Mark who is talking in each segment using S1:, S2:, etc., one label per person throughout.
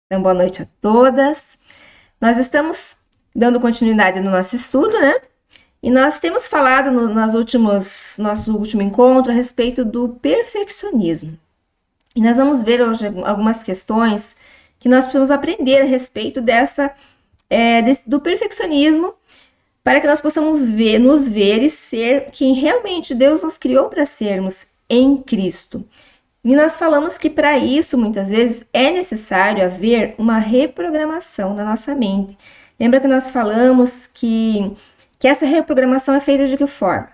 S1: Então, boa noite a todas. Nós estamos dando continuidade no nosso estudo, né? E nós temos falado nosso último encontro a respeito do perfeccionismo. E nós vamos ver hoje algumas questões que nós precisamos aprender a respeito do perfeccionismo, para que nós possamos nos ver e ser quem realmente Deus nos criou para sermos em Cristo. E nós falamos que para isso, muitas vezes, é necessário haver uma reprogramação na nossa mente. Lembra que nós falamos que essa reprogramação é feita de que forma?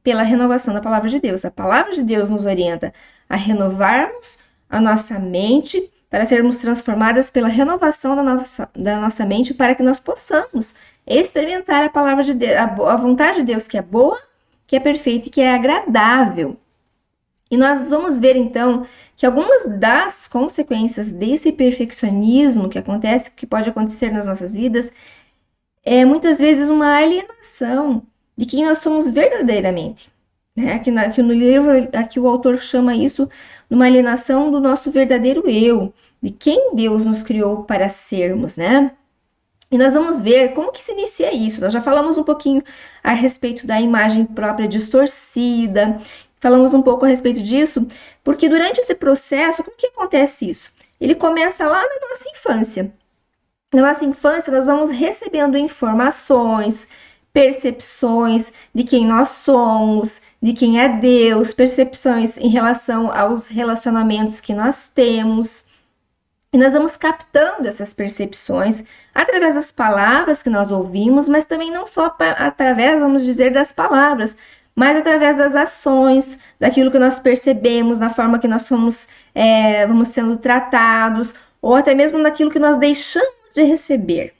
S1: Pela renovação da palavra de Deus. A palavra de Deus nos orienta a renovarmos a nossa mente para sermos transformadas pela renovação da nossa mente, para que nós possamos experimentar a palavra de Deus, a vontade de Deus, que é boa, que é perfeita e que é agradável. E nós vamos ver então que algumas das consequências desse perfeccionismo que pode acontecer nas nossas vidas, é muitas vezes uma alienação de quem nós somos verdadeiramente. Né? Aqui no livro, aqui o autor chama isso de uma alienação do nosso verdadeiro eu, de quem Deus nos criou para sermos, né? E nós vamos ver como que se inicia isso. Nós já falamos um pouquinho a respeito da imagem própria distorcida, falamos um pouco a respeito disso, porque durante esse processo, como que acontece isso? Ele começa lá na nossa infância. Na nossa infância, nós vamos recebendo informações, percepções de quem nós somos, de quem é Deus, percepções em relação aos relacionamentos que nós temos. E nós vamos captando essas percepções através das palavras que nós ouvimos, mas também não só através, vamos dizer, das palavras, mas através das ações, daquilo que nós percebemos, da forma que nós vamos sendo tratados, ou até mesmo daquilo que nós deixamos de receber,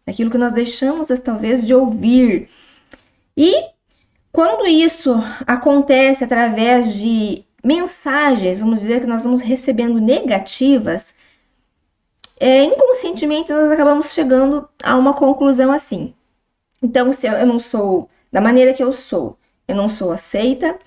S1: daquilo que nós deixamos, talvez, de ouvir. E quando isso acontece através de mensagens, vamos dizer que nós vamos recebendo negativas, inconscientemente nós acabamos chegando a uma conclusão assim. Então, se eu não sou da maneira que eu não sou aceita,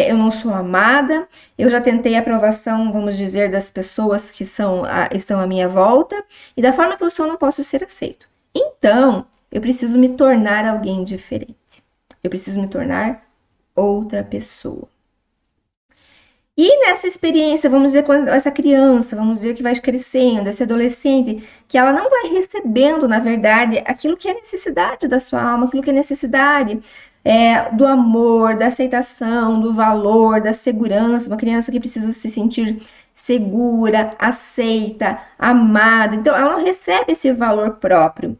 S1: eu não sou amada, eu já tentei a aprovação, vamos dizer, das pessoas que estão à minha volta, e da forma que eu sou, eu não posso ser aceito. Então, eu preciso me tornar alguém diferente. Eu preciso me tornar outra pessoa. E nessa experiência, vamos dizer, quando essa criança, vamos dizer que vai crescendo, esse adolescente, que ela não vai recebendo, na verdade, aquilo que é necessidade da sua alma, aquilo que é necessidade do amor, da aceitação, do valor, da segurança, uma criança que precisa se sentir segura, aceita, amada. Então, ela não recebe esse valor próprio.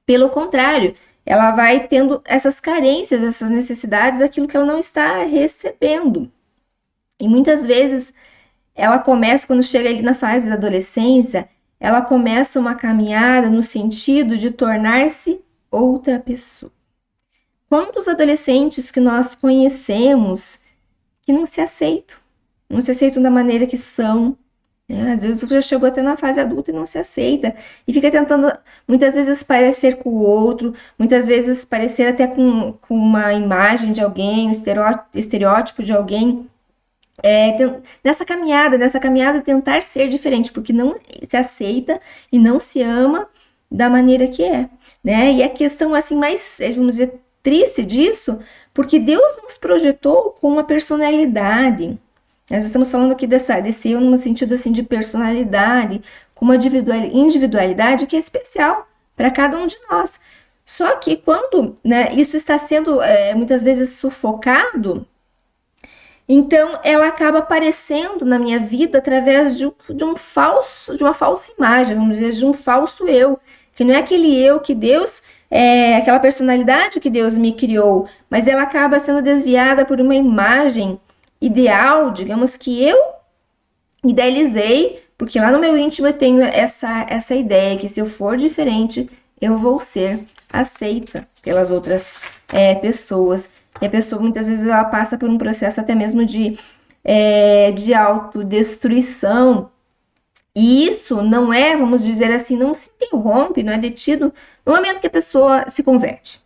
S1: Pelo contrário, ela vai tendo essas carências, essas necessidades daquilo que ela não está recebendo. E muitas vezes ela começa, quando chega ali na fase da adolescência, ela começa uma caminhada no sentido de tornar-se outra pessoa. Quantos adolescentes que nós conhecemos que não se aceitam da maneira que são, né? Às vezes já chegou até na fase adulta e não se aceita, e fica tentando, muitas vezes, parecer com o outro, muitas vezes parecer até com uma imagem de alguém, um estereótipo de alguém, nessa caminhada tentar ser diferente, porque não se aceita e não se ama da maneira que é, né? E a questão assim mais, vamos dizer, triste disso, porque Deus nos projetou com uma personalidade. Nós estamos falando aqui desse eu no sentido assim de personalidade, com uma individualidade que é especial para cada um de nós. Só que quando, né, isso está sendo muitas vezes sufocado, então ela acaba aparecendo na minha vida através de uma falsa imagem, vamos dizer, de um falso eu, que não é aquele eu que Deus, aquela personalidade que Deus me criou, mas ela acaba sendo desviada por uma imagem ideal, digamos, que eu idealizei, porque lá no meu íntimo eu tenho essa ideia que se eu for diferente, eu vou ser aceita pelas outras pessoas. E a pessoa, muitas vezes, ela passa por um processo até mesmo de autodestruição. E isso não é, vamos dizer assim, não se interrompe, não é detido no momento que a pessoa se converte.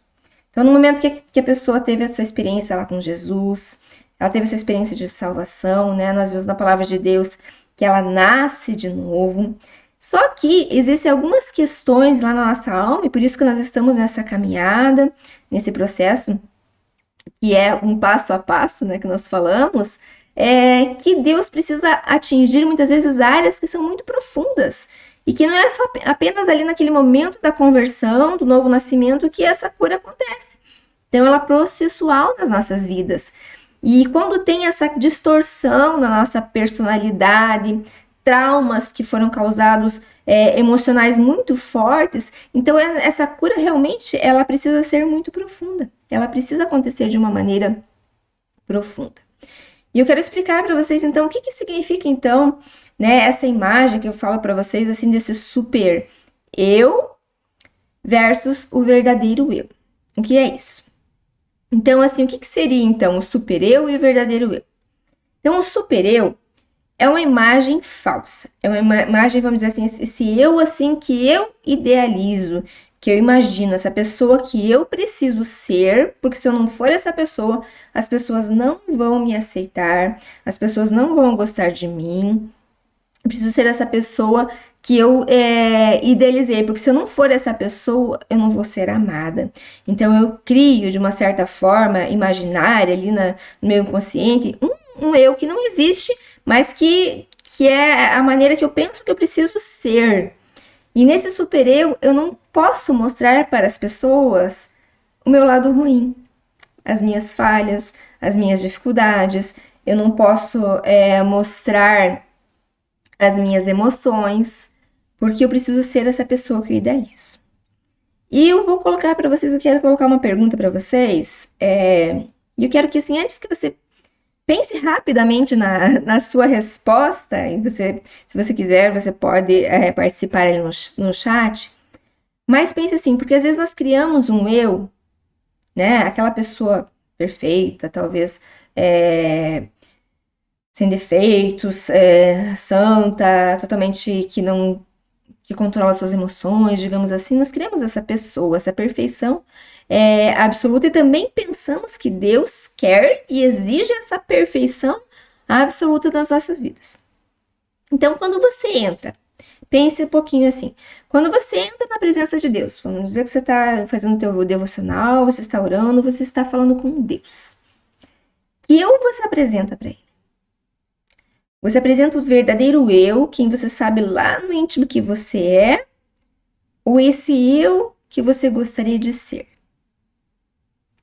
S1: Então, no momento que a pessoa teve a sua experiência lá com Jesus, ela teve essa experiência de salvação, né? Nós vemos na palavra de Deus que ela nasce de novo. Só que existem algumas questões lá na nossa alma, e por isso que nós estamos nessa caminhada, nesse processo, que é um passo a passo, né, que nós falamos, que Deus precisa atingir muitas vezes áreas que são muito profundas. E que não é só apenas ali naquele momento da conversão, do novo nascimento, que essa cura acontece. Então, ela é processual nas nossas vidas. E quando tem essa distorção na nossa personalidade, traumas que foram causados emocionais muito fortes, então essa cura realmente ela precisa ser muito profunda. Ela precisa acontecer de uma maneira profunda. E eu quero explicar para vocês então o que significa então, né, essa imagem que eu falo para vocês assim desse super eu versus o verdadeiro eu. O que é isso? Então, assim, o que seria então o super eu e o verdadeiro eu? Então, o super eu é uma imagem falsa. É uma imagem, vamos dizer assim, esse eu assim que eu idealizo, que eu imagino, essa pessoa que eu preciso ser, porque se eu não for essa pessoa, as pessoas não vão me aceitar, as pessoas não vão gostar de mim. Eu preciso ser essa pessoa que eu idealizei, porque se eu não for essa pessoa, eu não vou ser amada. Então eu crio de uma certa forma imaginária ali no meu inconsciente um eu que não existe, mas que é a maneira que eu penso que eu preciso ser. E nesse super eu não posso mostrar para as pessoas o meu lado ruim, as minhas falhas, as minhas dificuldades. Eu não posso mostrar as minhas emoções, porque eu preciso ser essa pessoa que eu idealizo. E eu vou colocar para vocês, eu quero colocar uma pergunta para vocês, e eu quero que, assim, antes que você pense rapidamente na sua resposta, e você, se você quiser, você pode participar ali no chat, mas pense assim, porque às vezes nós criamos um eu, né, aquela pessoa perfeita, talvez sem defeitos, santa, totalmente que controla suas emoções, digamos assim, nós criamos essa pessoa, essa perfeição absoluta e também pensamos que Deus quer e exige essa perfeição absoluta nas nossas vidas. Então, quando você entra, pense um pouquinho assim, quando você entra na presença de Deus, vamos dizer que você está fazendo o teu devocional, você está orando, você está falando com Deus. Que eu você apresenta para Ele? Você apresenta o verdadeiro eu, quem você sabe lá no íntimo que você é, ou esse eu que você gostaria de ser,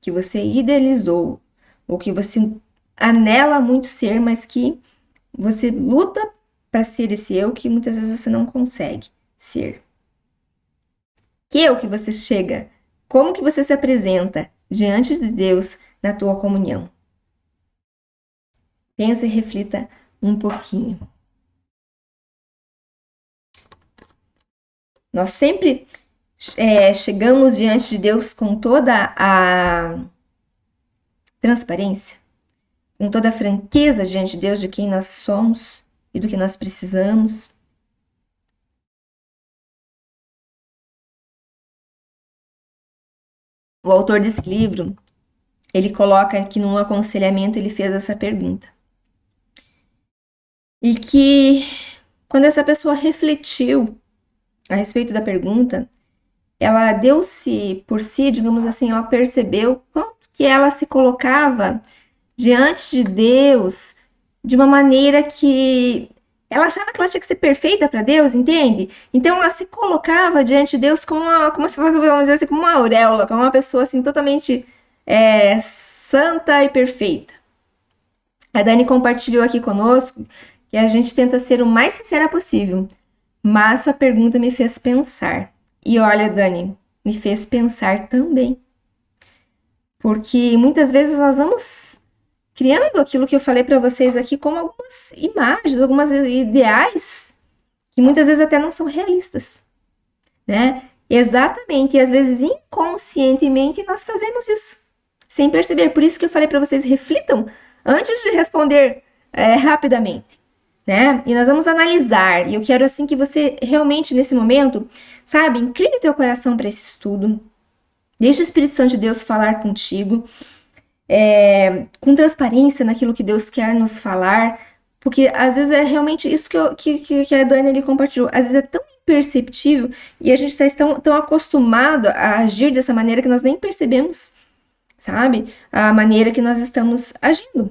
S1: que você idealizou, ou que você anela muito ser, mas que você luta para ser esse eu que muitas vezes você não consegue ser. Que eu que você chega? Como que você se apresenta diante de Deus na tua comunhão? Pensa e reflita um pouquinho. Nós sempre chegamos diante de Deus com toda a transparência, com toda a franqueza diante de Deus de quem nós somos e do que nós precisamos. O autor desse livro, ele coloca que num aconselhamento ele fez essa pergunta. E que quando essa pessoa refletiu a respeito da pergunta, ela deu-se por si, digamos assim, ela percebeu quanto que ela se colocava diante de Deus de uma maneira que ela achava que ela tinha que ser perfeita para Deus, entende? Então ela se colocava diante de Deus como se fosse, vamos dizer assim, como uma auréola, como uma pessoa assim totalmente santa e perfeita. A Dani compartilhou aqui conosco que a gente tenta ser o mais sincera possível, mas sua pergunta me fez pensar. E olha, Dani, me fez pensar também. Porque muitas vezes nós vamos criando aquilo que eu falei para vocês aqui como algumas imagens, algumas ideais que muitas vezes até não são realistas, né? Exatamente, e às vezes inconscientemente nós fazemos isso, sem perceber. Por isso que eu falei para vocês, reflitam antes de responder rapidamente, né? E nós vamos analisar, e eu quero assim que você realmente nesse momento, sabe, incline teu coração para esse estudo, deixe o Espírito Santo de Deus falar contigo, com transparência naquilo que Deus quer nos falar, Porque às vezes é realmente isso que a Dani ali compartilhou. Às vezes é tão imperceptível e a gente está tão acostumado a agir dessa maneira que nós nem percebemos, sabe? A maneira que nós estamos agindo.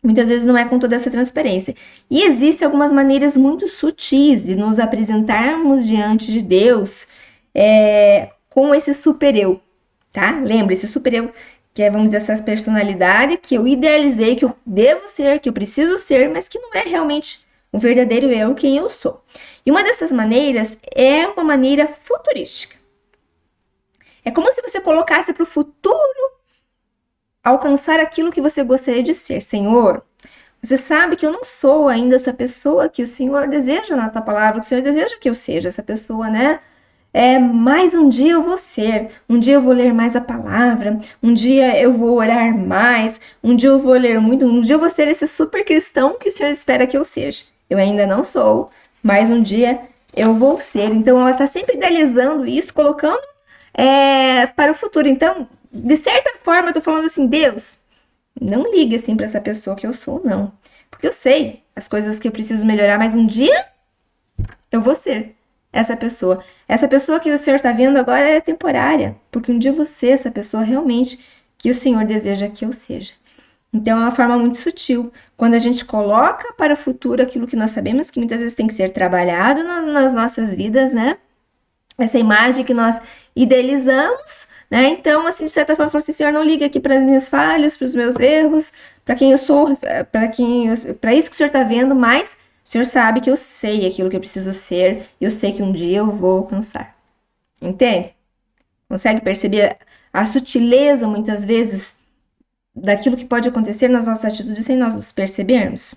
S1: Muitas vezes não é com toda essa transparência. E existem algumas maneiras muito sutis de nos apresentarmos diante de Deus com esse super-eu, tá? Lembra, esse super-eu, que é, vamos dizer, essa personalidade que eu idealizei, que eu devo ser, que eu preciso ser, mas que não é realmente o verdadeiro eu, quem eu sou. E uma dessas maneiras é uma maneira futurística. É como se você colocasse para o futuro alcançar aquilo que você gostaria de ser. Senhor, você sabe que eu não sou ainda essa pessoa que o Senhor deseja na tua palavra, que o Senhor deseja que eu seja essa pessoa, né? Mas um dia eu vou ser, um dia eu vou ler mais a palavra, um dia eu vou orar mais, um dia eu vou ler muito, um dia eu vou ser esse super cristão que o Senhor espera que eu seja. Eu ainda não sou, mas um dia eu vou ser. Então ela está sempre idealizando isso, colocando para o futuro. Então, de certa forma, eu tô falando assim, Deus, não liga assim para essa pessoa que eu sou, não. Porque eu sei as coisas que eu preciso melhorar, mas um dia eu vou ser essa pessoa. Essa pessoa que o Senhor está vendo agora é temporária, porque um dia eu vou ser essa pessoa realmente que o Senhor deseja que eu seja. Então é uma forma muito sutil. Quando a gente coloca para o futuro aquilo que nós sabemos que muitas vezes tem que ser trabalhado nas nossas vidas, né? Essa imagem que nós idealizamos, né? Então, assim, de certa forma, falo assim, Senhor, não liga aqui para as minhas falhas, para os meus erros, para quem eu sou, para isso que o Senhor está vendo, mas o Senhor sabe que eu sei aquilo que eu preciso ser, e eu sei que um dia eu vou alcançar. Entende? Consegue perceber a sutileza, muitas vezes, daquilo que pode acontecer nas nossas atitudes sem nós nos percebermos?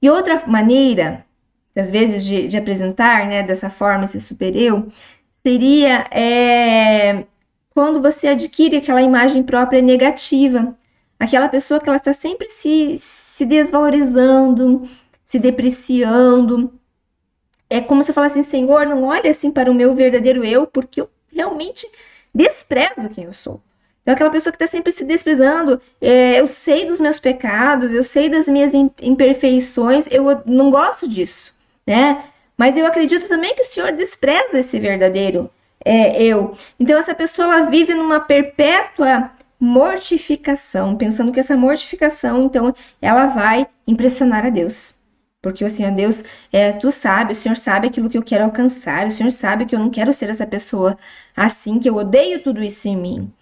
S1: E outra maneira, às vezes, de apresentar, né, dessa forma, esse super-eu, seria quando você adquire aquela imagem própria negativa. Aquela pessoa que ela está sempre se desvalorizando, se depreciando. É como se eu falasse assim, Senhor, não olhe assim para o meu verdadeiro eu, porque eu realmente desprezo quem eu sou. Então, aquela pessoa que está sempre se desprezando, eu sei dos meus pecados, eu sei das minhas imperfeições, eu não gosto disso, né? Mas eu acredito também que o Senhor despreza esse verdadeiro eu. Então, essa pessoa ela vive numa perpétua mortificação, pensando que essa mortificação, então, ela vai impressionar a Deus. Porque assim, ó, Deus, tu sabe, o Senhor sabe aquilo que eu quero alcançar, o Senhor sabe que eu não quero ser essa pessoa assim, que eu odeio tudo isso em mim.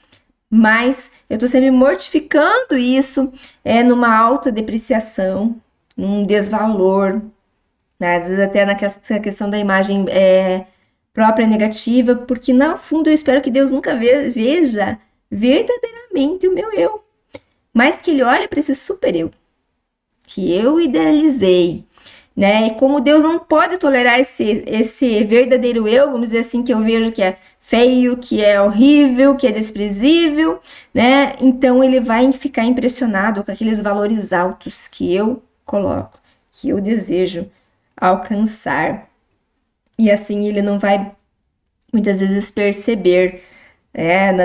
S1: Mas eu tô sempre mortificando isso numa autodepreciação, num desvalor, né? Às vezes até na questão da imagem própria negativa, porque no fundo eu espero que Deus nunca veja verdadeiramente o meu eu, mas que Ele olhe para esse super eu, que eu idealizei, né? E como Deus não pode tolerar esse verdadeiro eu, vamos dizer assim, que eu vejo que é feio, que é horrível, que é desprezível, né? Então ele vai ficar impressionado com aqueles valores altos que eu coloco, que eu desejo alcançar. E assim ele não vai muitas vezes perceber,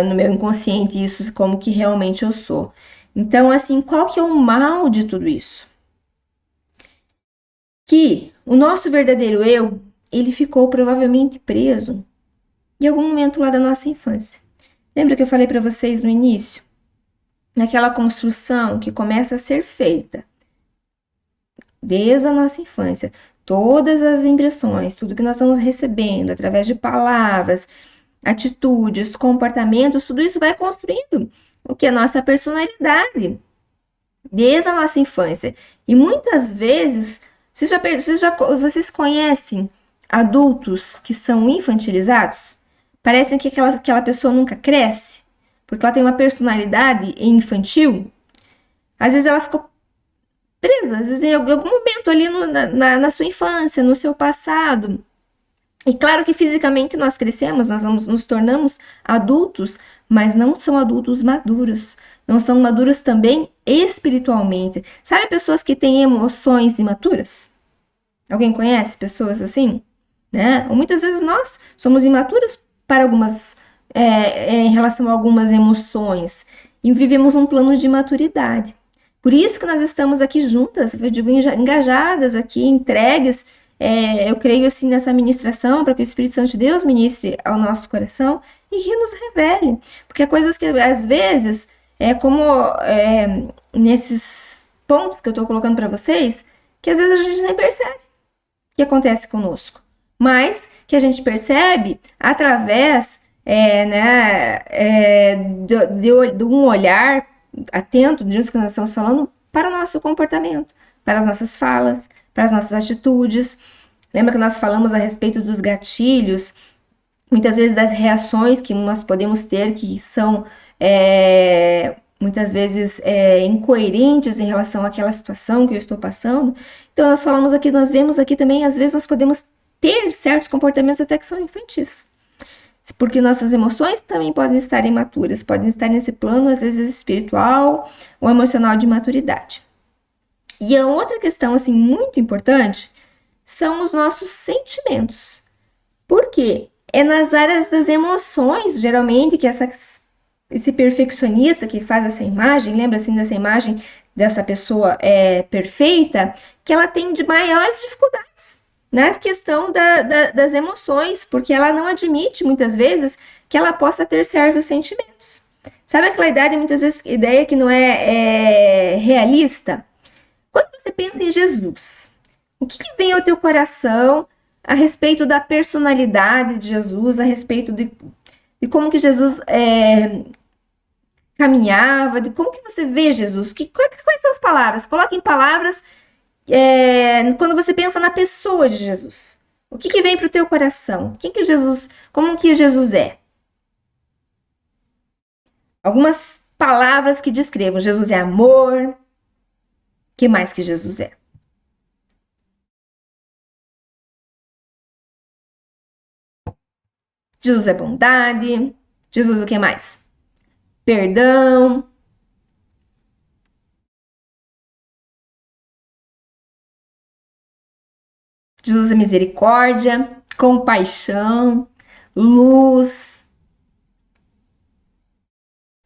S1: no meu inconsciente isso como que realmente eu sou. Então, assim, qual que é o mal de tudo isso? Que o nosso verdadeiro eu, ele ficou provavelmente preso em algum momento lá da nossa infância. Lembra que eu falei para vocês no início? Naquela construção que começa a ser feita desde a nossa infância. Todas as impressões, tudo que nós estamos recebendo através de palavras, atitudes, comportamentos, tudo isso vai construindo o que é a nossa personalidade desde a nossa infância. E muitas vezes, vocês conhecem adultos que são infantilizados? Parecem que aquela pessoa nunca cresce, porque ela tem uma personalidade infantil. Às vezes ela ficou presa, às vezes em algum momento ali na sua infância, no seu passado. E claro que fisicamente nós crescemos, nós nos tornamos adultos, mas não são adultos maduros. Não são maduros também espiritualmente. Sabe pessoas que têm emoções imaturas? Alguém conhece pessoas assim? Né? Ou muitas vezes nós somos imaturos para em relação a algumas emoções e vivemos um plano de maturidade. Por isso que nós estamos aqui juntas, eu digo engajadas aqui, entregues. Eu creio assim nessa ministração para que o Espírito Santo de Deus ministre ao nosso coração e que nos revele. Porque há coisas que às vezes, nesses pontos que eu estou colocando para vocês, que às vezes a gente nem percebe que acontece conosco, mas que a gente percebe através de um olhar atento disso que nós estamos falando para o nosso comportamento, para as nossas falas, para as nossas atitudes. Lembra que nós falamos a respeito dos gatilhos, muitas vezes das reações que nós podemos ter, que são muitas vezes incoerentes em relação àquela situação que eu estou passando. Então nós falamos aqui, nós vemos aqui também, às vezes nós podemos ter certos comportamentos até que são infantis, porque nossas emoções também podem estar imaturas, podem estar nesse plano, às vezes espiritual ou emocional de maturidade. E a outra questão, assim, muito importante, são os nossos sentimentos. Por quê? É nas áreas das emoções, geralmente, que esse perfeccionista que faz essa imagem, lembra assim dessa imagem dessa pessoa perfeita, que ela tem de maiores dificuldades na questão das emoções, porque ela não admite, muitas vezes, que ela possa ter certos sentimentos. Sabe aquela ideia que não é realista? Quando você pensa em Jesus, o que vem ao teu coração a respeito da personalidade de Jesus, a respeito de como que Jesus caminhava, de como que você vê Jesus? Quais são as palavras? Coloque em palavras quando você pensa na pessoa de Jesus. O que vem para o teu coração? Como que Jesus é? Algumas palavras que descrevam. Jesus é amor. O que mais que Jesus é? Jesus é bondade. Jesus o que mais? Perdão. Jesus é misericórdia, compaixão, luz.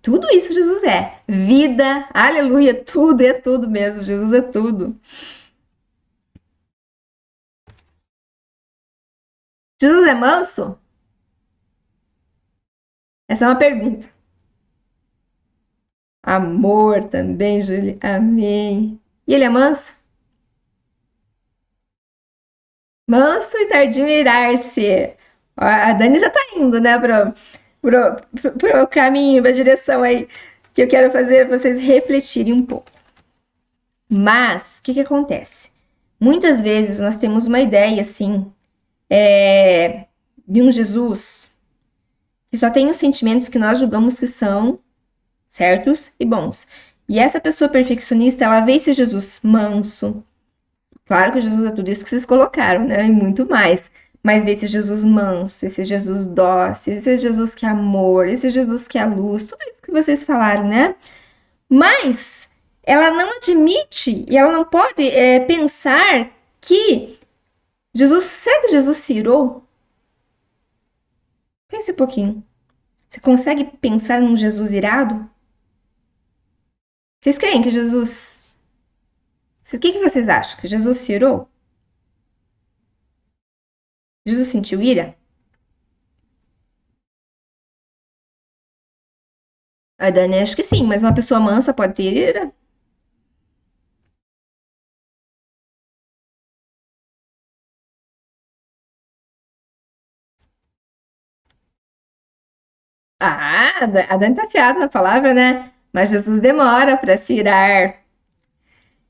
S1: Tudo isso Jesus é. Vida, aleluia, tudo é tudo mesmo. Jesus é tudo. Jesus é manso? Essa é uma pergunta. Amor também, Júlia. Amém. E ele é manso? Manso e tardio em irar-se. A Dani já tá indo, né, pro caminho, pra direção aí que eu quero fazer vocês refletirem um pouco. Mas, o que acontece? Muitas vezes nós temos uma ideia, assim, de um Jesus que só tem os sentimentos que nós julgamos que são certos e bons. E essa pessoa perfeccionista, ela vê esse Jesus manso. Claro que Jesus é tudo isso que vocês colocaram, né? E muito mais. Mas vê esse Jesus manso, esse Jesus dócil, esse Jesus que é amor, esse Jesus que é luz, tudo isso que vocês falaram, né? Mas ela não admite e ela não pode pensar que será que Jesus se irou? Pense um pouquinho. Você consegue pensar num Jesus irado? Vocês creem que Jesus... O que vocês acham? Que Jesus se irou? Jesus sentiu ira? A Dani acho que sim, mas uma pessoa mansa pode ter ira? Ah, a Dani tá afiada na palavra, né? Mas Jesus demora para se irar.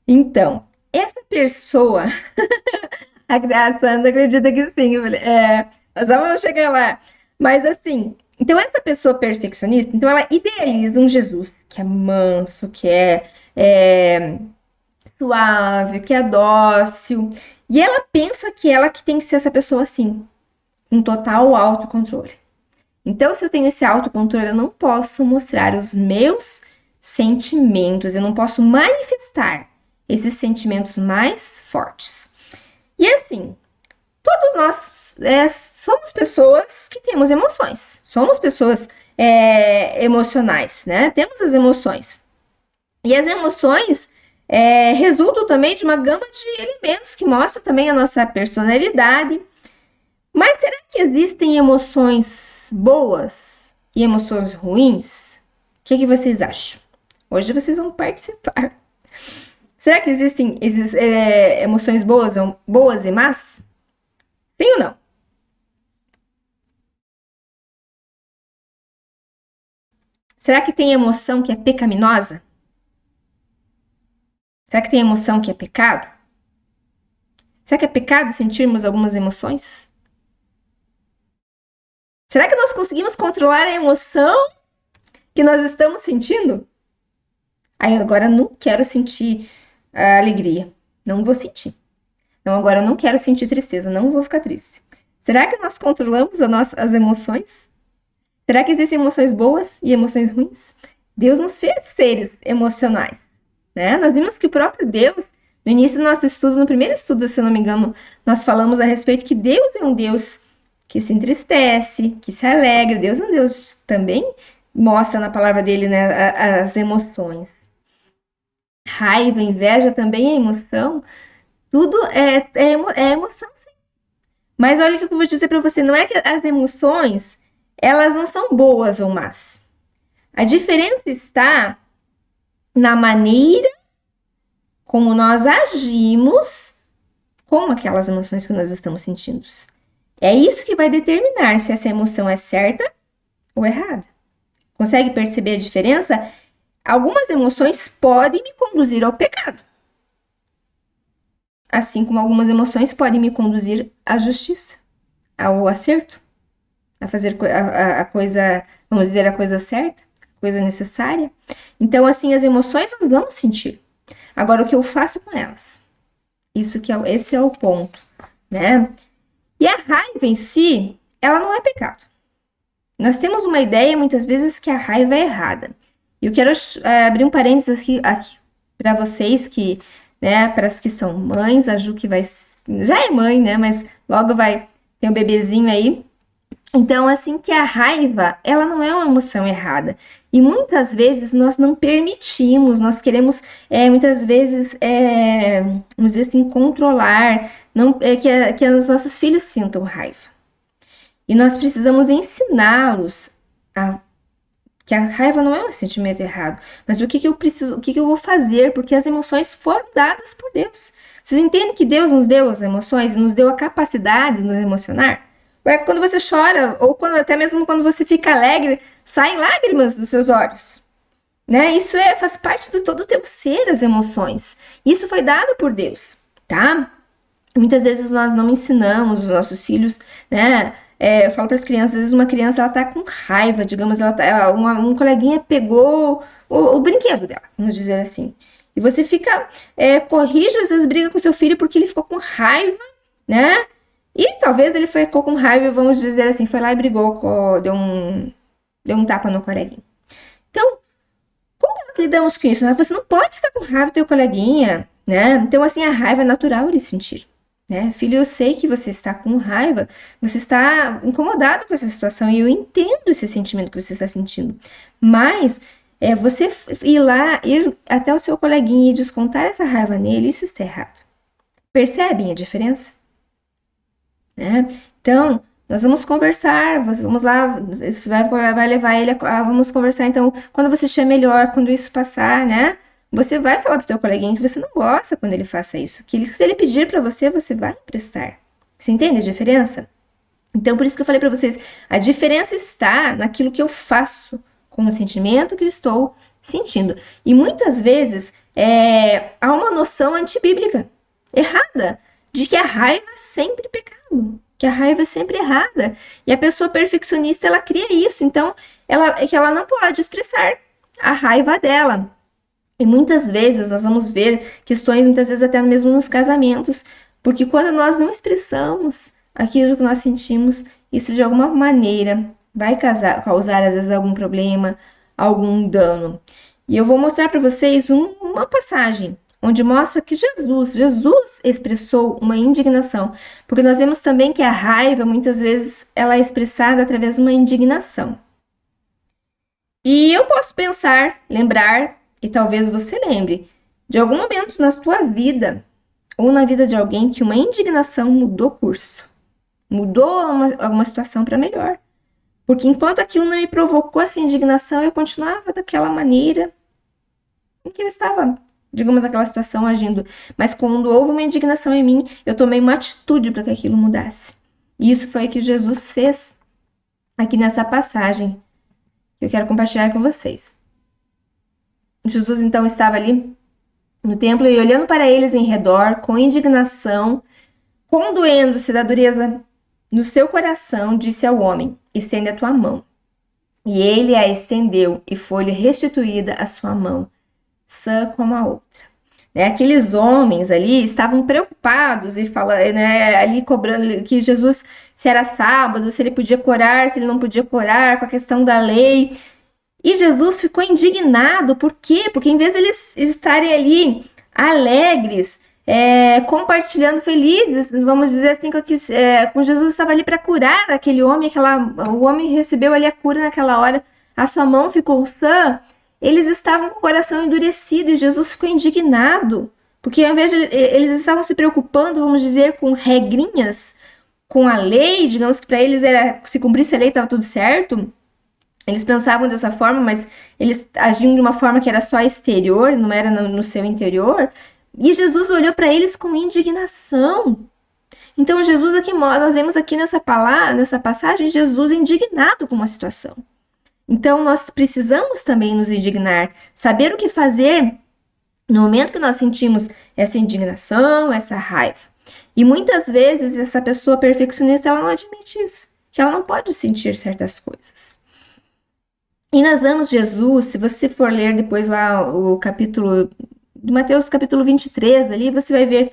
S1: Então, essa pessoa, a Sandra acredita que sim, nós já vamos chegar lá. Mas assim, então essa pessoa perfeccionista, então ela idealiza um Jesus que é manso, que é suave, que é dócil, e ela pensa que ela que tem que ser essa pessoa assim, com total autocontrole. Então, se eu tenho esse autocontrole, eu não posso mostrar os meus sentimentos, eu não posso manifestar esses sentimentos mais fortes. E assim, todos nós somos pessoas que temos emoções, somos pessoas emocionais, né? Temos as emoções. E as emoções, resultam também de uma gama de elementos que mostram também a nossa personalidade. Mas será que existem emoções boas e emoções ruins? O que vocês acham? Hoje vocês vão participar. Será que existem emoções boas e más? Sim ou não? Será que tem emoção que é pecaminosa? Será que tem emoção que é pecado? Será que é pecado sentirmos algumas emoções? Será que nós conseguimos controlar a emoção que nós estamos sentindo? Aí agora não quero sentir a alegria. Não vou sentir. Não, agora eu não quero sentir tristeza. Não vou ficar triste. Será que nós controlamos as emoções? Será que existem emoções boas e emoções ruins? Deus nos fez seres emocionais, né? Nós vimos que o próprio Deus, no início do nosso estudo, no primeiro estudo, se eu não me engano, nós falamos a respeito que Deus é um Deus que se entristece, que se alegra. Deus é um Deus também mostra na palavra dele, né, as emoções. Raiva, inveja também é emoção. Tudo é emoção, sim. Mas olha o que eu vou dizer para você, não é que as emoções, elas não são boas ou más. A diferença está na maneira como nós agimos com aquelas emoções que nós estamos sentindo. É isso que vai determinar se essa emoção é certa ou errada. Consegue perceber a diferença? Algumas emoções podem me conduzir ao pecado, assim como algumas emoções podem me conduzir à justiça, ao acerto, a fazer a coisa, vamos dizer, a coisa certa, a coisa necessária. Então, assim, as emoções nós vamos sentir. Agora, o que eu faço com elas? Esse é o ponto, né? E a raiva em si, ela não é pecado. Nós temos uma ideia, muitas vezes, que a raiva é errada. E eu quero abrir um parênteses aqui para vocês que, né, para as que são mães, a Ju que já é mãe, né, mas logo vai ter um bebezinho aí. Então, assim, que a raiva, ela não é uma emoção errada. E muitas vezes nós não permitimos, nós queremos, muitas vezes, vamos dizer assim, controlar, não, que os nossos filhos sintam raiva. E nós precisamos ensiná-los que a raiva não é um sentimento errado, mas o que eu preciso, o que eu vou fazer, porque as emoções foram dadas por Deus. Vocês entendem que Deus nos deu as emoções, nos deu a capacidade de nos emocionar? Quando você chora, ou até mesmo quando você fica alegre, saem lágrimas dos seus olhos. Né? Isso faz parte de todo o teu ser, as emoções. Isso foi dado por Deus, tá? Muitas vezes nós não ensinamos os nossos filhos, né? Eu falo para as crianças, às vezes uma criança ela tá com raiva, digamos, um coleguinha pegou o brinquedo dela, vamos dizer assim. E você fica, corrige, às vezes briga com seu filho porque ele ficou com raiva, né? E talvez ele ficou com raiva, vamos dizer assim, foi lá e brigou, deu um tapa no coleguinha. Então, como nós lidamos com isso? Você não pode ficar com raiva do teu coleguinha, né? Então, assim, a raiva é natural ele sentir. Né? Filho, eu sei que você está com raiva, você está incomodado com essa situação e eu entendo esse sentimento que você está sentindo. Mas você ir até o seu coleguinha e descontar essa raiva nele, isso está errado. Percebem a diferença? Né? Então, nós vamos conversar, vamos lá, isso vai levar ele vamos conversar. Então, quando você estiver melhor, quando isso passar, né? Você vai falar pro teu coleguinha que você não gosta quando ele faça isso. Que se ele pedir para você, você vai emprestar. Você entende a diferença? Então, por isso que eu falei para vocês, a diferença está naquilo que eu faço com o sentimento que eu estou sentindo. E muitas vezes há uma noção antibíblica, errada, de que a raiva é sempre pecado, que a raiva é sempre errada. E a pessoa perfeccionista, ela cria isso. Então, ela não pode expressar a raiva dela. E muitas vezes nós vamos ver questões, muitas vezes até mesmo nos casamentos, porque quando nós não expressamos aquilo que nós sentimos, isso de alguma maneira vai causar às vezes algum problema, algum dano. E eu vou mostrar para vocês uma passagem onde mostra que Jesus expressou uma indignação, porque nós vemos também que a raiva muitas vezes ela é expressada através de uma indignação. E eu posso pensar, lembrar, e talvez você lembre, de algum momento na tua vida ou na vida de alguém que uma indignação mudou curso, mudou alguma situação para melhor. Porque enquanto aquilo não me provocou essa indignação, eu continuava daquela maneira em que eu estava, digamos, naquela situação agindo. Mas quando houve uma indignação em mim, eu tomei uma atitude para que aquilo mudasse. E isso foi o que Jesus fez aqui nessa passagem que eu quero compartilhar com vocês. Jesus então estava ali no templo e olhando para eles em redor, com indignação, condoendo-se da dureza no seu coração, disse ao homem: estende a tua mão. E ele a estendeu e foi-lhe restituída a sua mão, sã como a outra. Aqueles homens ali estavam preocupados e falando, ali cobrando que Jesus, se era sábado, se ele podia curar, se ele não podia curar, com a questão da lei. E Jesus ficou indignado, por quê? Porque em vez de eles estarem ali alegres, compartilhando felizes, vamos dizer assim, com Jesus estava ali para curar aquele homem, o homem recebeu ali a cura naquela hora, a sua mão ficou sã, eles estavam com o coração endurecido e Jesus ficou indignado, porque ao invés de eles estavam se preocupando, vamos dizer, com regrinhas, com a lei, digamos que para eles era, se cumprisse a lei estava tudo certo. Eles pensavam dessa forma, mas eles agiam de uma forma que era só exterior, não era no seu interior. E Jesus olhou para eles com indignação. Então, Jesus aqui, nós vemos aqui nessa passagem, Jesus indignado com uma situação. Então, nós precisamos também nos indignar, saber o que fazer no momento que nós sentimos essa indignação, essa raiva. E muitas vezes, essa pessoa perfeccionista, ela não admite isso, que ela não pode sentir certas coisas. E nós vemos Jesus, se você for ler depois lá o capítulo de Mateus, capítulo 23, ali, você vai ver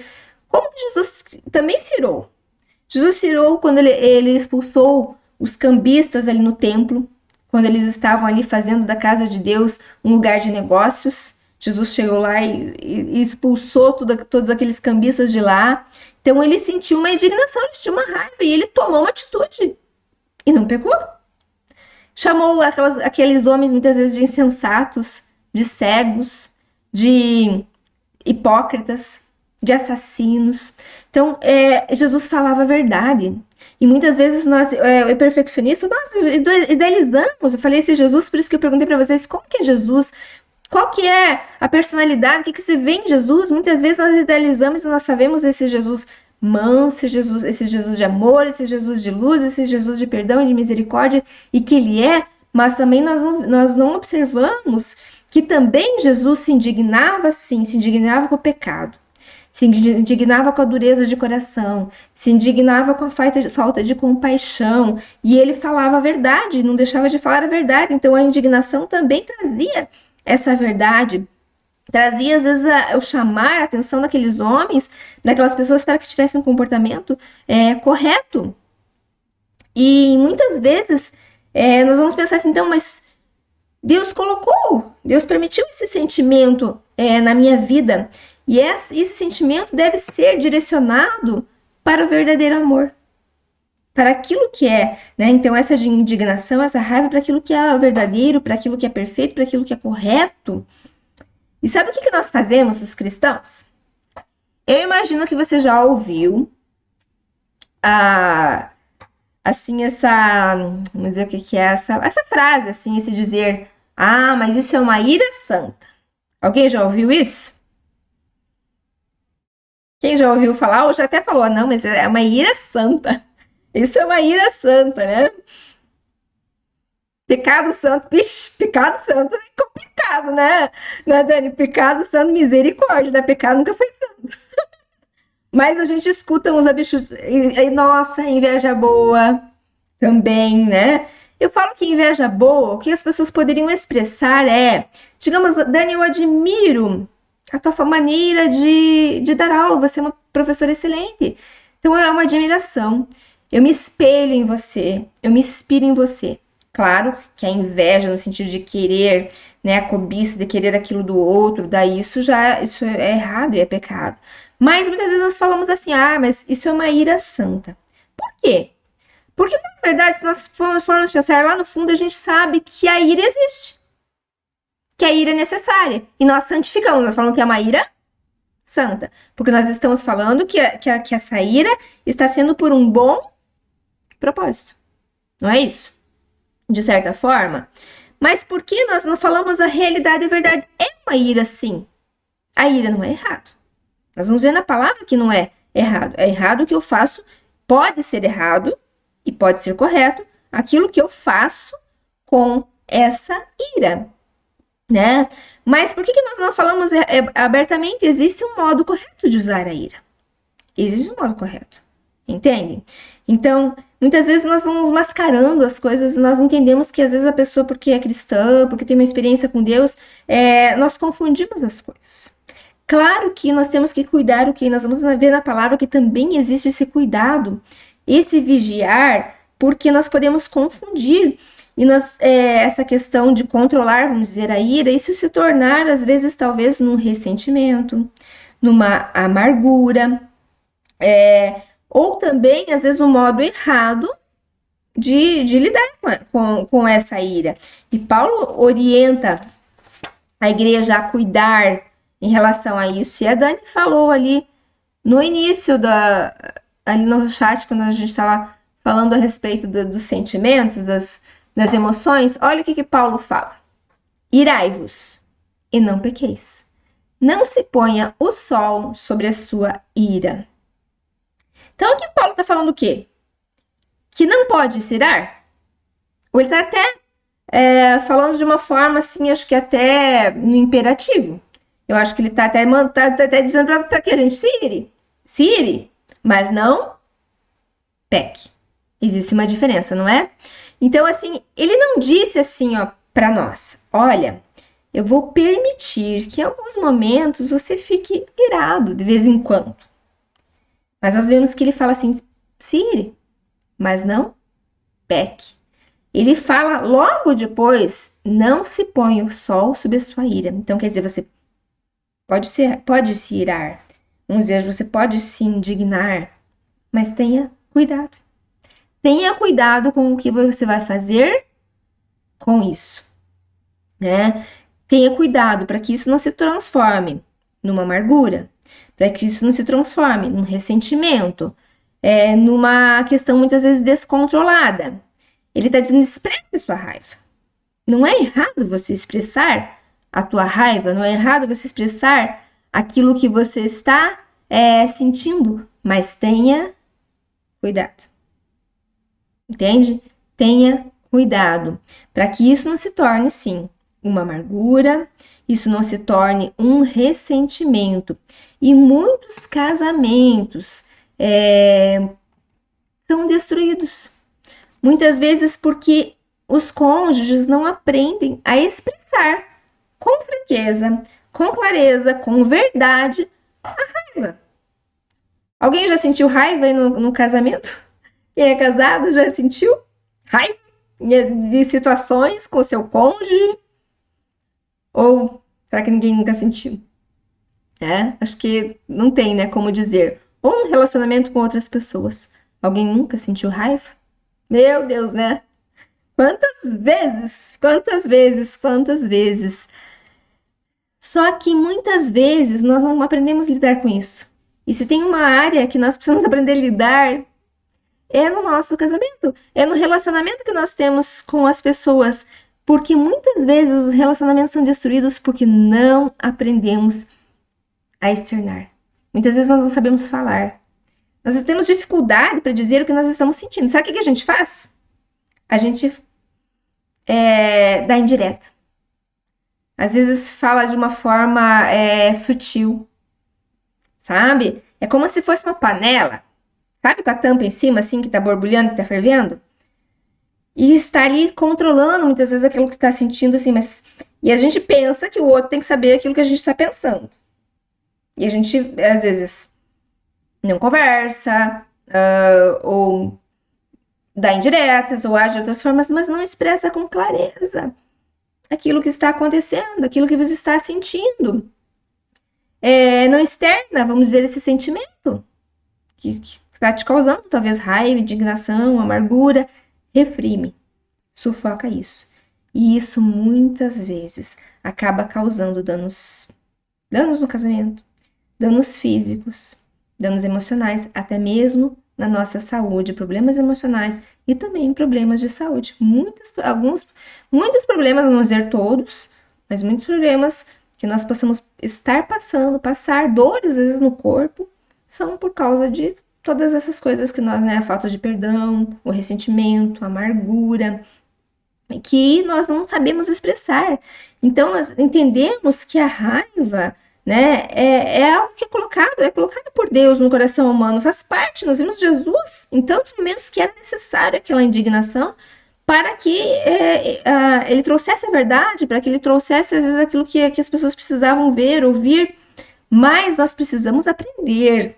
S1: como Jesus também se irou. Jesus se irou quando ele expulsou os cambistas ali no templo, quando eles estavam ali fazendo da casa de Deus um lugar de negócios. Jesus chegou lá e expulsou todos aqueles cambistas de lá. Então ele sentiu uma indignação, ele sentiu uma raiva e ele tomou uma atitude e não pecou. Chamou aqueles homens muitas vezes de insensatos, de cegos, de hipócritas, de assassinos. Então, Jesus falava a verdade. E muitas vezes nós, perfeccionistas, nós idealizamos. Eu falei esse Jesus, por isso que eu perguntei para vocês, como que é Jesus? Qual que é a personalidade? O que se vê em Jesus? Muitas vezes nós idealizamos e nós sabemos esse Jesus manso, esse Jesus de amor, esse Jesus de luz, esse Jesus de perdão e de misericórdia, e que ele é, mas também nós não observamos que também Jesus se indignava, sim, se indignava com o pecado, se indignava com a dureza de coração, se indignava com a falta de compaixão, e ele falava a verdade, não deixava de falar a verdade, então a indignação também trazia essa verdade, trazia às vezes o chamar a atenção daqueles homens, daquelas pessoas para que tivessem um comportamento correto. E muitas vezes nós vamos pensar assim, então, mas Deus colocou, Deus permitiu esse sentimento na minha vida, e esse sentimento deve ser direcionado para o verdadeiro amor, para aquilo que é, né? Então essa indignação, essa raiva para aquilo que é verdadeiro, para aquilo que é perfeito, para aquilo que é correto. E sabe o que nós fazemos, os cristãos? Eu imagino que você já ouviu assim, vamos dizer o que é essa frase, assim, esse dizer, mas isso é uma ira santa. Alguém já ouviu isso? Quem já ouviu falar, ou já até falou, não, mas é uma ira santa. Isso é uma ira santa, né? Pecado santo, pecado santo é complicado, né, Dani? Pecado santo, misericórdia, né? Pecado nunca foi santo. Mas a gente escuta uns absurdos, nossa, inveja boa também, né? Eu falo que inveja boa, o que as pessoas poderiam expressar digamos, Dani, eu admiro a tua maneira de dar aula, você é uma professora excelente. Então é uma admiração. Eu me espelho em você, eu me inspiro em você. Claro que a inveja, no sentido de querer, né, a cobiça de querer aquilo do outro, daí isso é errado e é pecado. Mas muitas vezes nós falamos assim, mas isso é uma ira santa. Por quê? Porque, na verdade, se nós formos pensar lá no fundo, a gente sabe que a ira existe. que a ira é necessária. E nós santificamos, nós falamos que é uma ira santa. Porque nós estamos falando que essa ira está sendo por um bom propósito. Não é isso? De certa forma. Mas por que nós não falamos a realidade e a verdade? É uma ira, sim. A ira não é errado. Nós vamos ver na palavra que não é errado. É errado o que eu faço, pode ser errado e pode ser correto aquilo que eu faço com essa ira, né? Mas por que nós não falamos abertamente? Existe um modo correto de usar a ira. Existe um modo correto. Entende? Então, muitas vezes nós vamos mascarando as coisas, nós entendemos que às vezes a pessoa, porque é cristã, porque tem uma experiência com Deus, nós confundimos as coisas. Claro que nós temos que cuidar, nós vamos ver na palavra que também existe esse cuidado, esse vigiar, porque nós podemos confundir. E essa questão de controlar, vamos dizer, a ira, isso se tornar, às vezes, talvez, num ressentimento, numa amargura, ou também, às vezes, um modo errado de lidar com essa ira. E Paulo orienta a igreja a cuidar em relação a isso. E a Dani falou ali no início, ali no chat, quando a gente estava falando a respeito dos sentimentos, das emoções, olha o que Paulo fala. Irai-vos e não pequeis. Não se ponha o sol sobre a sua ira. Então, aqui Paulo está falando o quê? Que não pode se irar? Ou ele está até falando de uma forma, assim, acho que até no imperativo. Eu acho que ele está até dizendo para que a gente se ire, mas não peque. Existe uma diferença, não é? Então, assim, ele não disse assim, ó, para nós, olha, eu vou permitir que em alguns momentos você fique irado de vez em quando. Mas nós vemos que ele fala assim, se ire, mas não peque. Ele fala logo depois, não se põe o sol sobre a sua ira. Então, quer dizer, você pode se irar, vamos dizer, você pode se indignar, mas tenha cuidado. Tenha cuidado com o que você vai fazer com isso, né? Tenha cuidado para que isso não se transforme numa amargura, para que isso não se transforme num ressentimento, numa questão muitas vezes descontrolada. Ele está dizendo, expresse a sua raiva. Não é errado você expressar a tua raiva, não é errado você expressar aquilo que você está sentindo, mas tenha cuidado. Entende? Tenha cuidado para que isso não se torne, sim, uma amargura, isso não se torne um ressentimento. E muitos casamentos são destruídos. Muitas vezes porque os cônjuges não aprendem a expressar com franqueza, com clareza, com verdade a raiva. Alguém já sentiu raiva aí no casamento? Quem é casado já sentiu raiva de situações com seu cônjuge? Ou será que ninguém nunca sentiu? Acho que não tem, né, como dizer. Ou no relacionamento com outras pessoas. Alguém nunca sentiu raiva? Meu Deus, né? Quantas vezes? Só que muitas vezes nós não aprendemos a lidar com isso. E se tem uma área que nós precisamos aprender a lidar, é no nosso casamento, é no relacionamento que nós temos com as pessoas, porque muitas vezes os relacionamentos são destruídos porque não aprendemos a externar. Muitas vezes nós não sabemos falar. Nós temos dificuldade para dizer o que nós estamos sentindo. Sabe o que a gente faz? A gente dá indireta. Às vezes fala de uma forma sutil, sabe? É como se fosse uma panela. Sabe, com a tampa em cima, assim, que tá borbulhando, que tá fervendo? E está ali controlando, muitas vezes, aquilo que tá sentindo, assim, mas... E a gente pensa que o outro tem que saber aquilo que a gente tá pensando. E a gente, às vezes, não conversa, ou dá indiretas, ou age de outras formas, mas não expressa com clareza aquilo que está acontecendo, aquilo que você está sentindo. Não externa, vamos dizer, esse sentimento que está te causando talvez raiva, indignação, amargura, reprime, sufoca isso. E isso muitas vezes acaba causando danos no casamento, danos físicos, danos emocionais, até mesmo na nossa saúde, problemas emocionais e também problemas de saúde. Muitos problemas, não vou dizer todos, mas muitos problemas que nós possamos passar dores às vezes no corpo, são por causa de todas essas coisas que nós, né, a falta de perdão, o ressentimento, a amargura, que nós não sabemos expressar. Então, nós entendemos que a raiva, né, é algo que é colocado por Deus no coração humano, faz parte. Nós vimos Jesus em tantos momentos que era necessário aquela indignação para que ele trouxesse a verdade, para que ele trouxesse, às vezes, aquilo que as pessoas precisavam ver, ouvir, mas nós precisamos aprender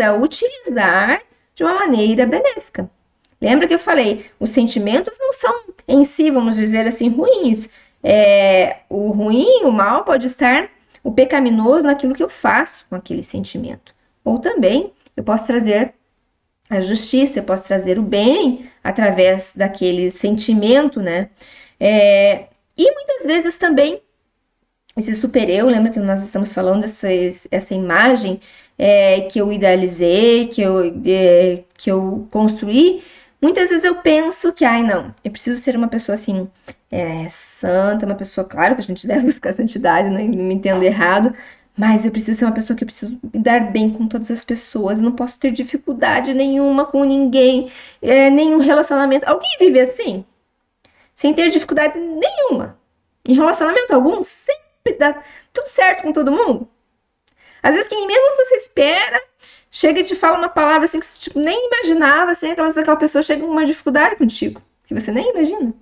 S1: a utilizar de uma maneira benéfica. Lembra que eu falei, os sentimentos não são em si, vamos dizer assim, ruins. O ruim, o mal pode estar, o pecaminoso naquilo que eu faço com aquele sentimento. Ou também, eu posso trazer a justiça, eu posso trazer o bem através daquele sentimento, né? E muitas vezes também, esse super-eu, lembra que nós estamos falando essa imagem que eu idealizei, que eu construí. Muitas vezes eu penso que, não, eu preciso ser uma pessoa assim, santa, uma pessoa, claro que a gente deve buscar santidade, não me entendo errado, mas eu preciso ser uma pessoa que eu preciso me dar bem com todas as pessoas, não posso ter dificuldade nenhuma com ninguém, nenhum relacionamento. Alguém vive assim? Sem ter dificuldade nenhuma? Em relacionamento algum? Sempre dá tudo certo com todo mundo? Às vezes quem menos você espera chega e te fala uma palavra assim que você tipo, nem imaginava, assim, aquela pessoa chega com uma dificuldade contigo, que você nem imagina.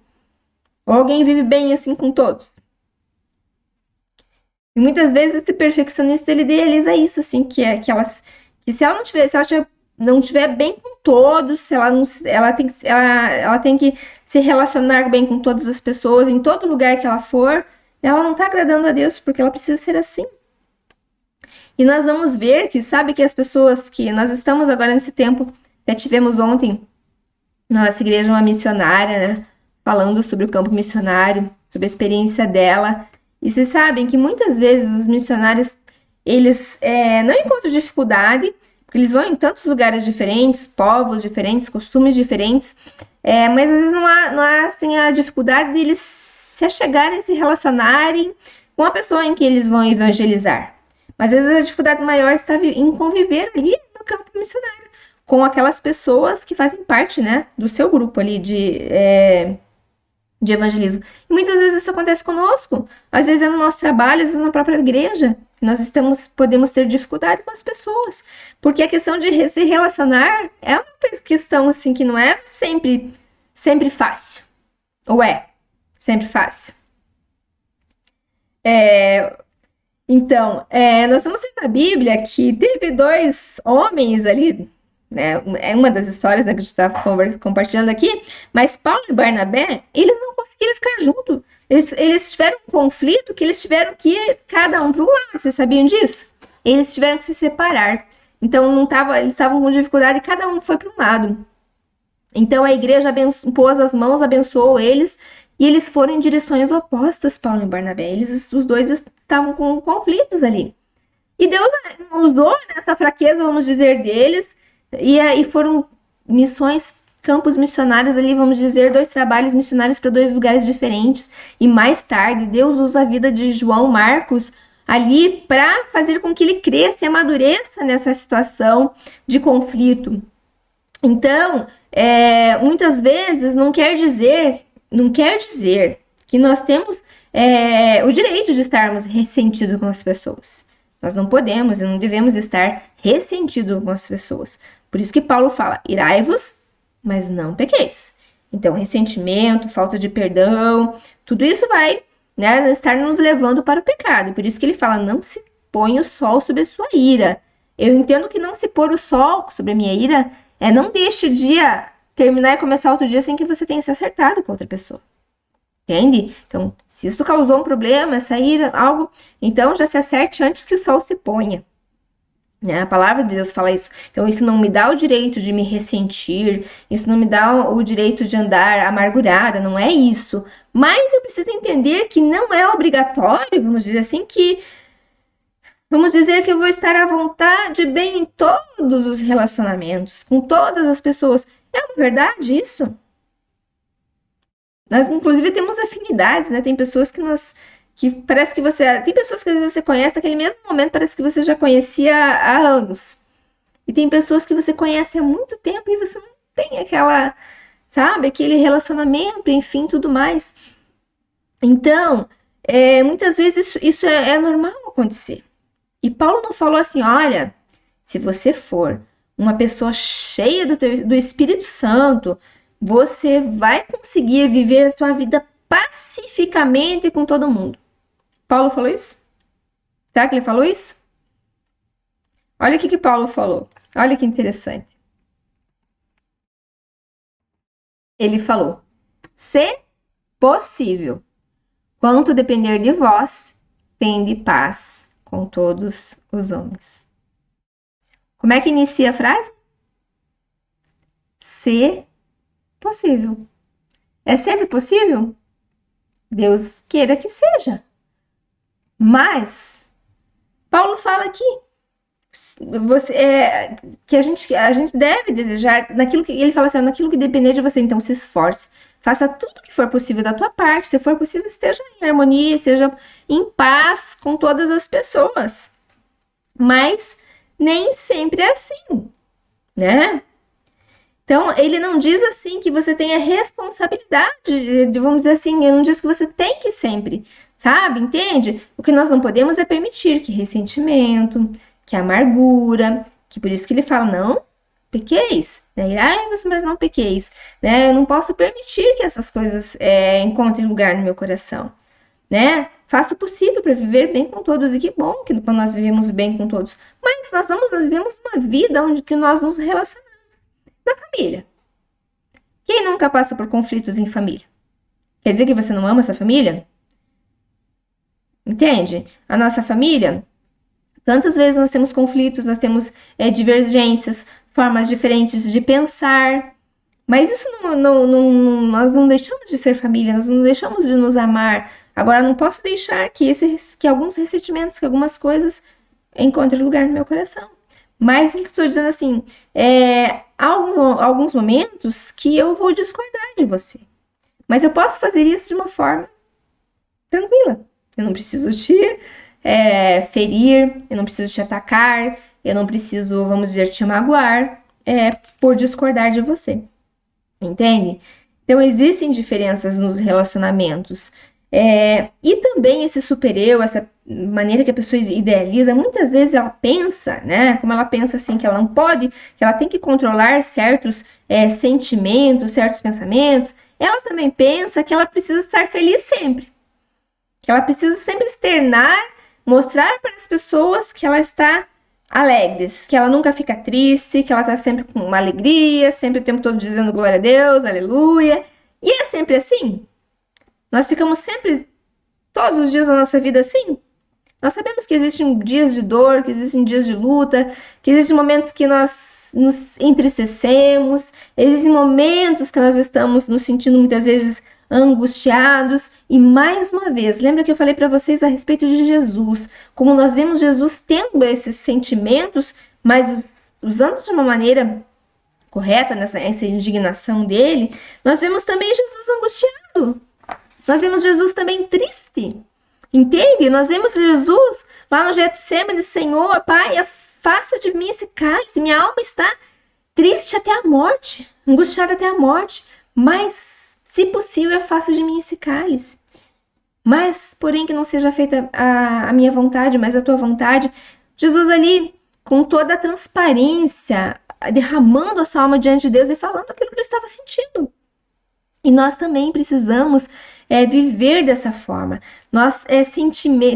S1: Ou alguém vive bem assim com todos. E muitas vezes esse perfeccionista ele idealiza isso, assim, que se ela não tiver bem com todos, se ela tem que se relacionar bem com todas as pessoas, em todo lugar que ela for, ela não está agradando a Deus, porque ela precisa ser assim. E nós vamos ver que, sabe, que as pessoas que nós estamos agora nesse tempo, tivemos ontem na nossa igreja uma missionária, né, falando sobre o campo missionário, sobre a experiência dela. E vocês sabem que muitas vezes os missionários, eles não encontram dificuldade, porque eles vão em tantos lugares diferentes, povos diferentes, costumes diferentes, mas às vezes não há assim, a dificuldade de eles se achegarem, se relacionarem com a pessoa em que eles vão evangelizar. Mas às vezes a dificuldade maior está em conviver ali no campo missionário, com aquelas pessoas que fazem parte, né, do seu grupo ali de evangelismo. E muitas vezes isso acontece conosco, às vezes é no nosso trabalho, às vezes na própria igreja. Nós podemos ter dificuldade com as pessoas, porque a questão de se relacionar é uma questão assim que não é sempre fácil. Ou sempre fácil. Então, nós vamos ver na Bíblia que teve dois homens ali, né? É uma das histórias, né, que a gente está compartilhando aqui, mas Paulo e Barnabé, eles não conseguiram ficar juntos. Eles tiveram um conflito que eles tiveram que ir cada um para um lado. Vocês sabiam disso? Eles tiveram que se separar. Então, eles estavam com dificuldade e cada um foi para um lado. Então, a igreja pôs as mãos, abençoou eles, e eles foram em direções opostas, Paulo e Barnabé. Os dois estavam com conflitos ali. E Deus usou nessa fraqueza, vamos dizer, deles, e foram campos missionários ali, vamos dizer, 2 trabalhos missionários para 2 lugares diferentes. E mais tarde, Deus usa a vida de João Marcos ali para fazer com que ele cresça e amadureça nessa situação de conflito. Então, muitas vezes não quer dizer que nós temos o direito de estarmos ressentidos com as pessoas. Nós não podemos e não devemos estar ressentidos com as pessoas. Por isso que Paulo fala, irai-vos, mas não pequeis. Então, ressentimento, falta de perdão, tudo isso vai, né, estar nos levando para o pecado. Por isso que ele fala, não se põe o sol sobre a sua ira. Eu entendo que não se pôr o sol sobre a minha ira não deixe o dia terminar e começar outro dia sem que você tenha se acertado com outra pessoa. Entende? Então, se isso causou um problema, essa ira, algo, então já se acerte antes que o sol se ponha. né? A palavra de Deus fala isso. Então, isso não me dá o direito de me ressentir, isso não me dá o direito de andar amargurada, não é isso. Mas eu preciso entender que não é obrigatório, vamos dizer assim, vamos dizer que eu vou estar à vontade bem em todos os relacionamentos, com todas as pessoas. É verdade isso? Nós, inclusive, temos afinidades, né? Tem pessoas que parece que você. Tem pessoas que às vezes você conhece naquele mesmo momento, parece que você já conhecia há anos. E tem pessoas que você conhece há muito tempo e você não tem aquela, sabe, aquele relacionamento, enfim, tudo mais. Então, muitas vezes isso é normal acontecer. E Paulo não falou assim, olha, se você for uma pessoa cheia do Espírito Santo, você vai conseguir viver a tua vida pacificamente com todo mundo. Paulo falou isso? Será que ele falou isso? Olha o que Paulo falou. Olha que interessante. Ele falou, se possível, quanto depender de vós, tende paz com todos os homens. Como é que inicia a frase? Se possível. É sempre possível? Deus queira que seja. Mas Paulo fala aqui que a gente deve desejar naquilo que ele fala assim, naquilo que depender de você, então se esforce, faça tudo que for possível da tua parte, se for possível, esteja em harmonia, esteja em paz com todas as pessoas. Mas nem sempre é assim, né? Então, ele não diz assim que você tem a responsabilidade, vamos dizer assim, ele não diz que você tem que sempre, sabe? Entende? O que nós não podemos é permitir que ressentimento, que amargura, que por isso que ele fala, não pequeis, né? Ai, mas não pequeis, né? Eu não posso permitir que essas coisas encontrem lugar no meu coração, né? Faça o possível para viver bem com todos, e que bom que quando nós vivemos bem com todos, mas nós vivemos uma vida onde que nós nos relacionamos. Na família. Quem nunca passa por conflitos em família? Quer dizer que você não ama sua família? Entende? A nossa família, tantas vezes nós temos conflitos, nós temos divergências, formas diferentes de pensar, mas isso nós não deixamos de ser família, nós não deixamos de nos amar. Agora, não posso deixar que alguns ressentimentos, que algumas coisas encontrem lugar no meu coração. Mas estou dizendo assim, alguns momentos que eu vou discordar de você. Mas eu posso fazer isso de uma forma tranquila. Eu não preciso te ferir, eu não preciso te atacar, eu não preciso, vamos dizer, te magoar por discordar de você. Entende? Então, existem diferenças nos relacionamentos. E também esse super-eu, essa maneira que a pessoa idealiza, muitas vezes ela pensa, né? Como ela pensa assim, que ela não pode, que ela tem que controlar certos sentimentos, certos pensamentos, ela também pensa que ela precisa estar feliz sempre. Que ela precisa sempre externar, mostrar para as pessoas que ela está alegre, que ela nunca fica triste, que ela está sempre com uma alegria, sempre o tempo todo dizendo glória a Deus, aleluia. E é sempre assim? Nós ficamos sempre, todos os dias da nossa vida assim? Nós sabemos que existem dias de dor, que existem dias de luta, que existem momentos que nós nos entristecemos, existem momentos que nós estamos nos sentindo muitas vezes angustiados. E mais uma vez, lembra que eu falei para vocês a respeito de Jesus, como nós vemos Jesus tendo esses sentimentos, mas usando de uma maneira correta, essa indignação dele, nós vemos também Jesus angustiado. Nós vemos Jesus também triste, entende? Nós vemos Jesus lá no Getsemane, Senhor, Pai, afasta de mim esse cálice, minha alma está triste até a morte, angustiada até a morte, mas, se possível, afasta de mim esse cálice. Mas, porém, que não seja feita a minha vontade, mas a tua vontade. Jesus ali, com toda a transparência, derramando a sua alma diante de Deus e falando aquilo que ele estava sentindo. E nós também precisamos viver dessa forma. Nós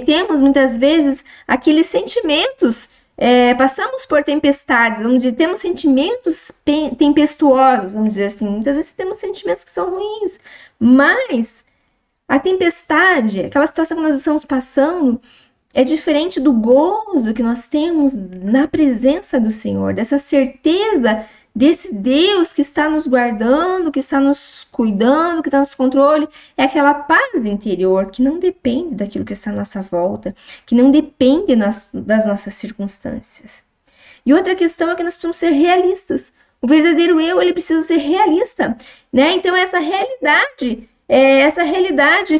S1: temos muitas vezes aqueles sentimentos, passamos por tempestades, vamos dizer, temos sentimentos tempestuosos, vamos dizer assim. Muitas vezes temos sentimentos que são ruins, mas a tempestade, aquela situação que nós estamos passando, É diferente do gozo que nós temos na presença do Senhor, dessa certeza desse Deus que está nos guardando, que está nos cuidando, que está nos controle. É aquela paz interior que não depende daquilo que está à nossa volta, que não depende das nossas circunstâncias. E outra questão é que nós precisamos ser realistas. O verdadeiro eu, ele precisa ser realista, né? Então essa realidade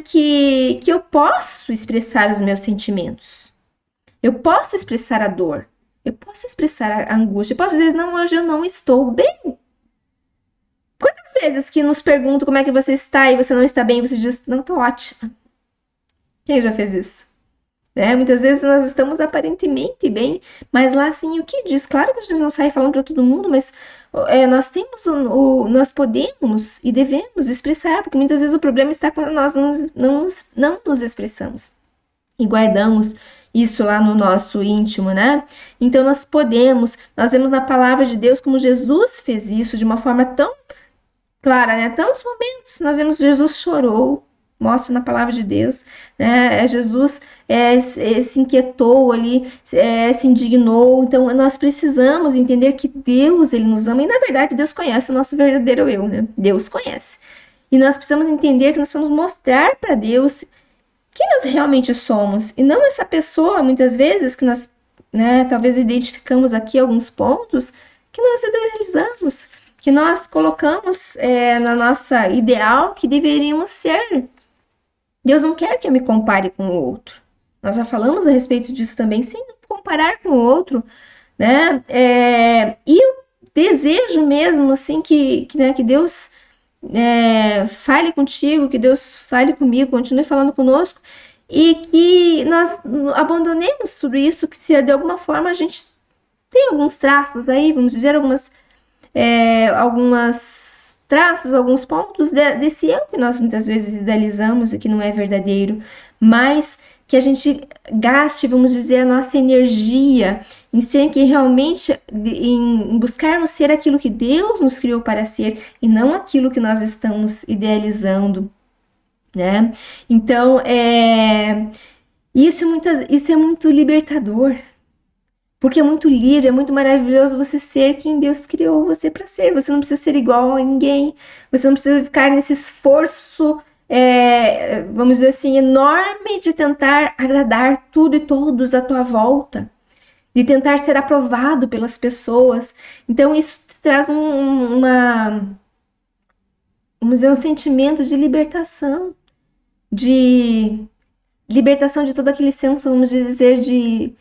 S1: que eu posso expressar os meus sentimentos. Eu posso expressar a dor. Eu posso expressar a angústia. Eu posso dizer, não, hoje eu não estou bem. Quantas vezes que nos perguntam como é que você está e você não está bem, e você diz, não, estou ótima. Quem já fez isso? Né? Muitas vezes nós estamos aparentemente bem, mas lá assim, o que diz? Claro que a gente não sai falando para todo mundo, mas nós temos nós podemos e devemos expressar, porque muitas vezes o problema está quando nós não nos expressamos e guardamos isso lá no nosso íntimo, né? Então nós vemos na palavra de Deus como Jesus fez isso de uma forma tão clara, né? Tantos momentos nós vemos Jesus chorou, mostra na palavra de Deus, né? Jesus se inquietou ali, se indignou. Então nós precisamos entender que Deus, ele nos ama e na verdade Deus conhece o nosso verdadeiro eu, né? Deus conhece. E nós precisamos entender que nós vamos mostrar para Deus quem nós realmente somos e não essa pessoa, muitas vezes, que nós, né, talvez identificamos aqui alguns pontos que nós idealizamos, que nós colocamos na nossa ideal que deveríamos ser. Deus não quer que eu me compare com o outro. Nós já falamos a respeito disso também, sem comparar com o outro, né? E eu desejo mesmo, assim, que Deus fale contigo, que Deus fale comigo, continue falando conosco, e que nós abandonemos tudo isso, que se de alguma forma a gente tem alguns traços aí, vamos dizer, algumas traços, alguns pontos desse eu que nós muitas vezes idealizamos e que não é verdadeiro, mas que a gente gaste, vamos dizer, a nossa energia em ser que realmente, em buscarmos ser aquilo que Deus nos criou para ser e não aquilo que nós estamos idealizando, né? Então, isso é muito libertador. Porque é muito livre, é muito maravilhoso você ser quem Deus criou você para ser. Você não precisa ser igual a ninguém. Você não precisa ficar nesse esforço, vamos dizer assim, enorme de tentar agradar tudo e todos à tua volta. De tentar ser aprovado pelas pessoas. Então isso traz vamos dizer, um sentimento de libertação. De libertação de todo aquele senso, vamos dizer, de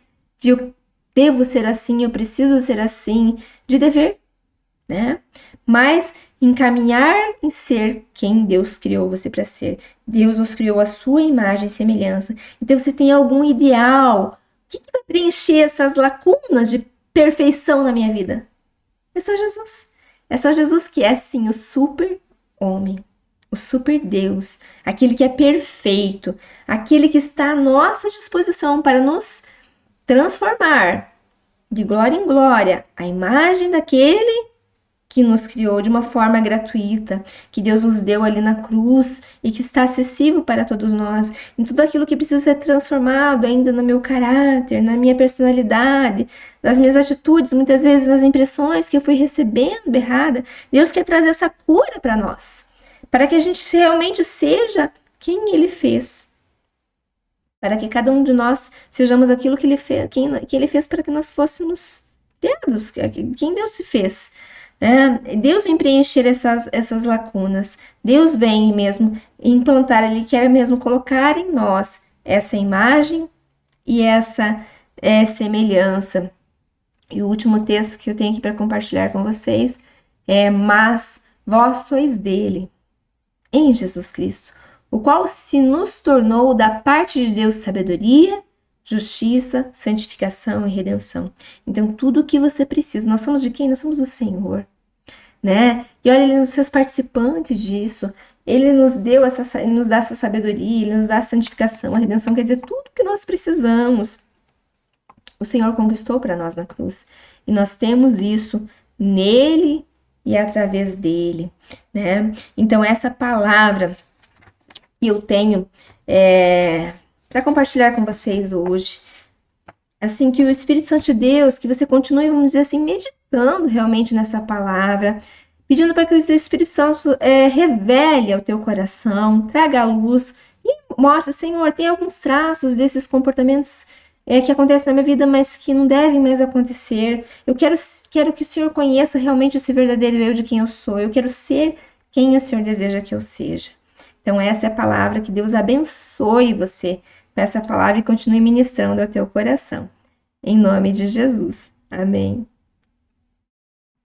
S1: eu devo ser assim, eu preciso ser assim, de dever, né? Mas encaminhar em ser quem Deus criou você para ser. Deus nos criou a sua imagem e semelhança. Então você tem algum ideal? O que vai preencher essas lacunas de perfeição na minha vida? É só Jesus. É só Jesus que é, sim, o super homem, o super Deus, aquele que é perfeito, aquele que está à nossa disposição para nos transformar de glória em glória a imagem daquele que nos criou de uma forma gratuita, que Deus nos deu ali na cruz e que está acessível para todos nós, em tudo aquilo que precisa ser transformado ainda no meu caráter, na minha personalidade, nas minhas atitudes, muitas vezes nas impressões que eu fui recebendo errada. Deus quer trazer essa cura para nós, para que a gente realmente seja quem Ele fez. Para que cada um de nós sejamos aquilo que Ele fez, que Ele fez para que nós fôssemos criados, quem Deus se fez. Deus vem preencher essas lacunas. Deus vem mesmo implantar, Ele quer mesmo colocar em nós essa imagem e essa semelhança. E o último texto que eu tenho aqui para compartilhar com vocês é: mas vós sois dele, em Jesus Cristo, o qual se nos tornou da parte de Deus sabedoria, justiça, santificação e redenção. Então, tudo o que você precisa, nós somos de quem? Nós somos do Senhor, né? E olha, Ele nos fez participantes disso. Ele nos deu Ele nos dá essa sabedoria, Ele nos dá a santificação, a redenção, quer dizer, tudo que nós precisamos. O Senhor conquistou para nós na cruz. E nós temos isso nele e através dele, né? Então, essa palavra que eu tenho para compartilhar com vocês hoje. Assim, que o Espírito Santo de Deus, que você continue, vamos dizer assim, meditando realmente nessa palavra, pedindo para que o Espírito Santo revele ao teu coração, traga a luz e mostre, Senhor, tem alguns traços desses comportamentos que acontecem na minha vida, mas que não devem mais acontecer. Eu quero que o Senhor conheça realmente esse verdadeiro eu de quem eu sou. Eu quero ser quem o Senhor deseja que eu seja. Então, essa é a palavra. Que Deus abençoe você com essa palavra e continue ministrando ao teu coração. Em nome de Jesus. Amém.